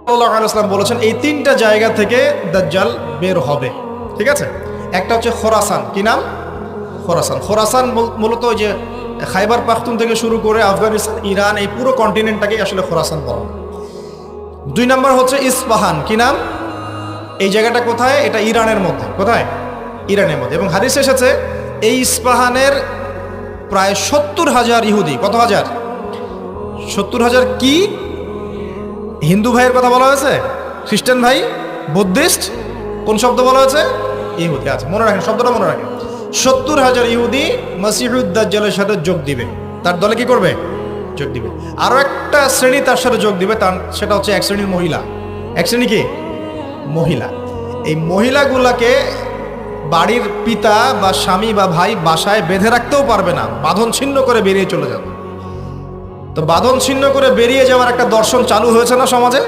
সাল্লাল্লাহু আলাইহি ওয়াসাল্লাম বলেছেন এই তিনটা জায়গা থেকে দাজ্জাল বের হবে। ঠিক আছে, একটা হচ্ছে খোরাসান। কি নাম? খোরাসান। খোরাসান মূলত ওই যে খাইবার পাখতুন থেকে শুরু করে আফগানিস্তান, ইরান, এই পুরো কন্টিনেন্টটাকে আসলে খোরাসান বলা। দুই নম্বর হচ্ছে ইস্পাহান। কি নাম? এই জায়গাটা কোথায়? এটা ইরানের মধ্যে। কোথায়? ইরানের মধ্যে। এবং হাদিসে এসেছে এই ইস্পাহানের প্রায় 70,000 ইহুদি। কত হাজার? 70,000। কি হিন্দু ভাইয়ের কথা বলা হয়েছে? খ্রিস্টান ভাই? বুদ্ধিস্ট? কোন শব্দ বলা হয়েছে? ইহুদি। আচ্ছা, মনে রাখেন, শব্দটা মনে রাখেন। 70,000 ইহুদি মসিহুদ দাজ্জালের সাথে যোগ দিবে। তার দলে কি করবে? যোগ দিবে। আরো একটা শ্রেণী তার সাথে যোগ দিবে, সেটা হচ্ছে এক শ্রেণীর মহিলা। এক শ্রেণী কি? মহিলা। এই মহিলাগুলাকে বাড়ির পিতা বা স্বামী বা ভাই বাসায় বেঁধে রাখতেও পারবে না, বাঁধন ছিন্ন করে বেরিয়ে চলে যাবে। তো বাঁধন ছিন্ন করে বেরিয়ে যাওয়ার একটা দর্শন চালু হয়েছে না সমাজে?